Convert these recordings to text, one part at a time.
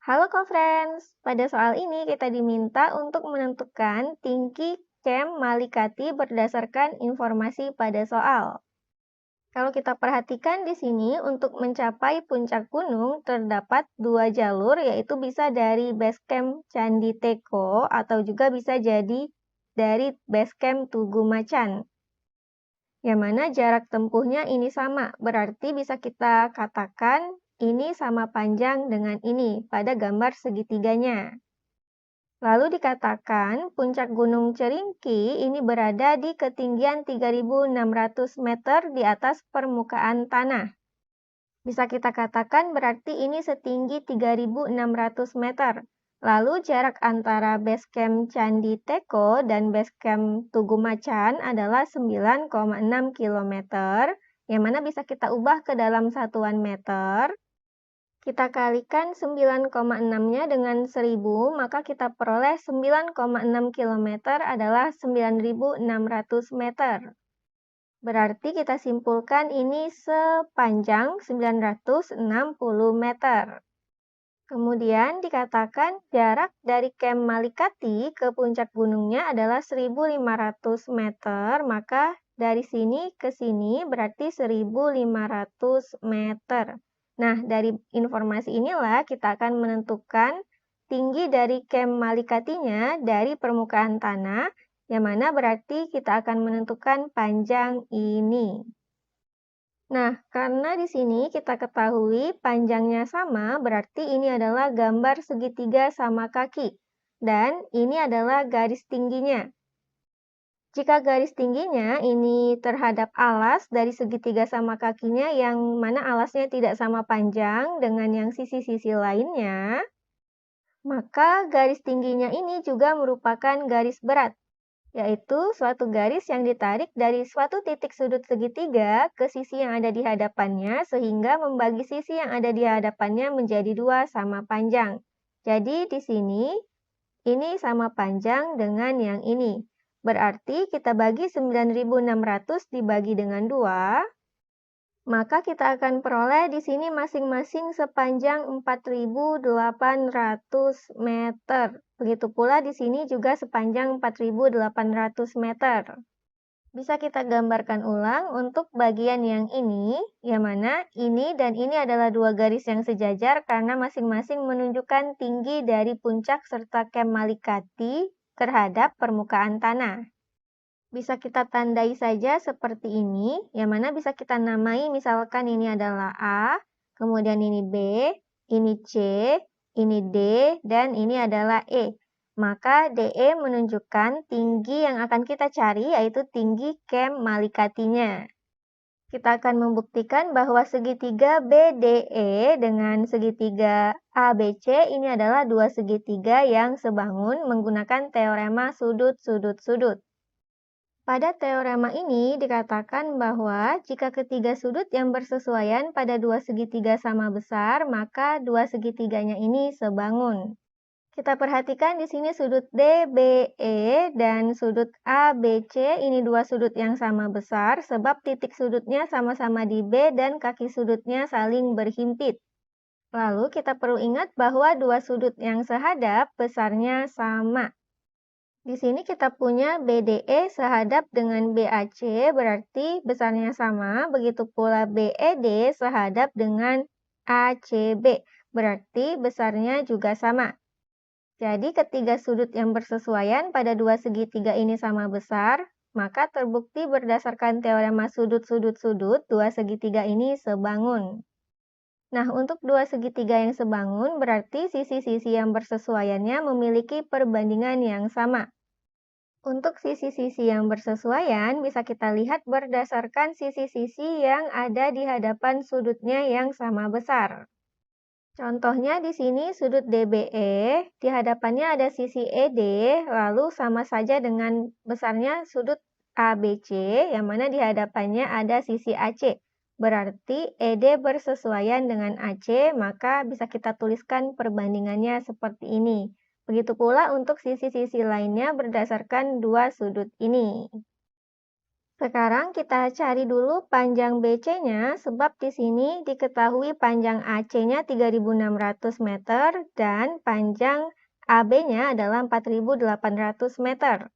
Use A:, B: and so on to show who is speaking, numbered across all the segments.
A: Halo co-friends, pada soal ini kita diminta untuk menentukan tinggi Camp Malikati berdasarkan informasi pada soal. Kalau kita perhatikan di sini, untuk mencapai puncak gunung terdapat dua jalur, yaitu bisa dari base camp Candi Teko atau juga bisa jadi dari base camp Tugu Macan. Yang mana jarak tempuhnya ini sama, berarti bisa kita katakan ini sama panjang dengan ini pada gambar segitiganya. Lalu dikatakan puncak Gunung Ceringki ini berada di ketinggian 3.600 meter di atas permukaan tanah. Bisa kita katakan berarti ini setinggi 3.600 meter. Lalu jarak antara base camp Candi Teko dan base camp Tugu Macan adalah 9,6 km, yang mana bisa kita ubah ke dalam satuan meter. Kita kalikan 9,6-nya dengan 1000, maka kita peroleh 9,6 km adalah 9.600 meter. Berarti kita simpulkan ini sepanjang 960 meter. Kemudian dikatakan jarak dari Camp Malikati ke puncak gunungnya adalah 1.500 meter, maka dari sini ke sini berarti 1.500 meter. Nah, dari informasi inilah kita akan menentukan tinggi dari Camp Malikatinya dari permukaan tanah, yang mana berarti kita akan menentukan panjang ini. Nah, karena di sini kita ketahui panjangnya sama, berarti ini adalah gambar segitiga sama kaki. Dan ini adalah garis tingginya. Jika garis tingginya ini terhadap alas dari segitiga sama kakinya, yang mana alasnya tidak sama panjang dengan yang sisi-sisi lainnya, maka garis tingginya ini juga merupakan garis berat, yaitu suatu garis yang ditarik dari suatu titik sudut segitiga ke sisi yang ada di hadapannya, sehingga membagi sisi yang ada di hadapannya menjadi dua sama panjang. Jadi di sini, ini sama panjang dengan yang ini. Berarti kita bagi 9.600 dibagi dengan 2, maka kita akan peroleh di sini masing-masing sepanjang 4.800 meter. Begitu pula di sini juga sepanjang 4.800 meter. Bisa kita gambarkan ulang untuk bagian yang ini, yang mana ini dan ini adalah dua garis yang sejajar karena masing-masing menunjukkan tinggi dari puncak serta Camp Malikati terhadap permukaan tanah. Bisa kita tandai saja seperti ini, yang mana bisa kita namai misalkan ini adalah A, kemudian ini B, ini C, ini D, dan ini adalah E. Maka DE menunjukkan tinggi yang akan kita cari, yaitu tinggi Camp Malikatinya. Kita akan membuktikan bahwa segitiga BDE dengan segitiga ABC ini adalah dua segitiga yang sebangun menggunakan teorema sudut-sudut-sudut. Pada teorema ini dikatakan bahwa jika ketiga sudut yang bersesuaian pada dua segitiga sama besar, maka dua segitiganya ini sebangun. Kita perhatikan di sini sudut DBE dan sudut ABC ini dua sudut yang sama besar sebab titik sudutnya sama-sama di B dan kaki sudutnya saling berhimpit. Lalu kita perlu ingat bahwa dua sudut yang sehadap besarnya sama. Di sini kita punya BDE sehadap dengan BAC, berarti besarnya sama. Begitu pula BED sehadap dengan ACB, berarti besarnya juga sama. Jadi ketiga sudut yang bersesuaian pada dua segitiga ini sama besar, maka terbukti berdasarkan teorema sudut-sudut-sudut, dua segitiga ini sebangun. Nah, untuk dua segitiga yang sebangun, berarti sisi-sisi yang bersesuaiannya memiliki perbandingan yang sama. Untuk sisi-sisi yang bersesuaian, bisa kita lihat berdasarkan sisi-sisi yang ada di hadapan sudutnya yang sama besar. Contohnya di sini sudut DBE, di hadapannya ada sisi ED, lalu sama saja dengan besarnya sudut ABC, yang mana di hadapannya ada sisi AC. Berarti ED bersesuaian dengan AC, maka bisa kita tuliskan perbandingannya seperti ini. Begitu pula untuk sisi-sisi lainnya berdasarkan dua sudut ini. Sekarang kita cari dulu panjang BC-nya, sebab di sini diketahui panjang AC-nya 3.600 meter dan panjang AB-nya adalah 4.800 meter.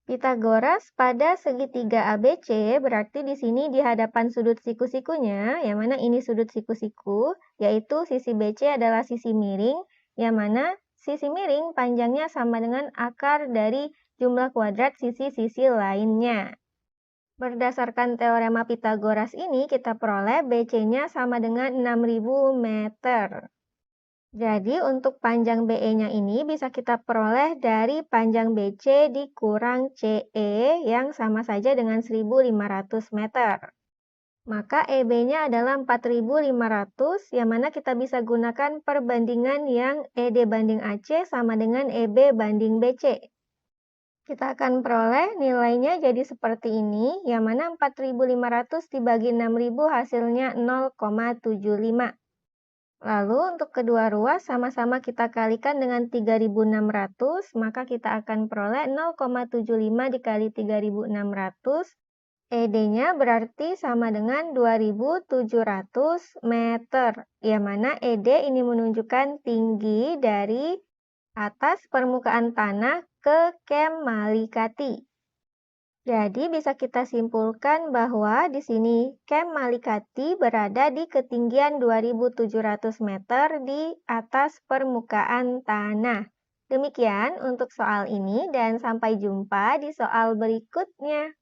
A: Pitagoras pada segitiga ABC berarti di sini di hadapan sudut siku-sikunya, yang mana ini sudut siku-siku, yaitu sisi BC adalah sisi miring, yang mana sisi miring panjangnya sama dengan akar dari jumlah kuadrat sisi-sisi lainnya. Berdasarkan teorema Pitagoras ini, kita peroleh BC-nya sama dengan 6.000 meter. Jadi, untuk panjang BE-nya ini bisa kita peroleh dari panjang BC dikurang CE yang sama saja dengan 1.500 meter. Maka EB-nya adalah 4.500, yang mana kita bisa gunakan perbandingan yang ED banding AC sama dengan EB banding BC. Kita akan peroleh nilainya jadi seperti ini, yang mana 4.500 dibagi 6.000 hasilnya 0,75. Lalu untuk kedua ruas sama-sama kita kalikan dengan 3.600, maka kita akan peroleh 0,75 dikali 3.600. ED-nya berarti sama dengan 2.700 meter, yang mana ED ini menunjukkan tinggi dari atas permukaan tanah ke Kem Malikati. Jadi bisa kita simpulkan bahwa di sini Kem Malikati berada di ketinggian 2.700 meter di atas permukaan tanah. Demikian untuk soal ini dan sampai jumpa di soal berikutnya.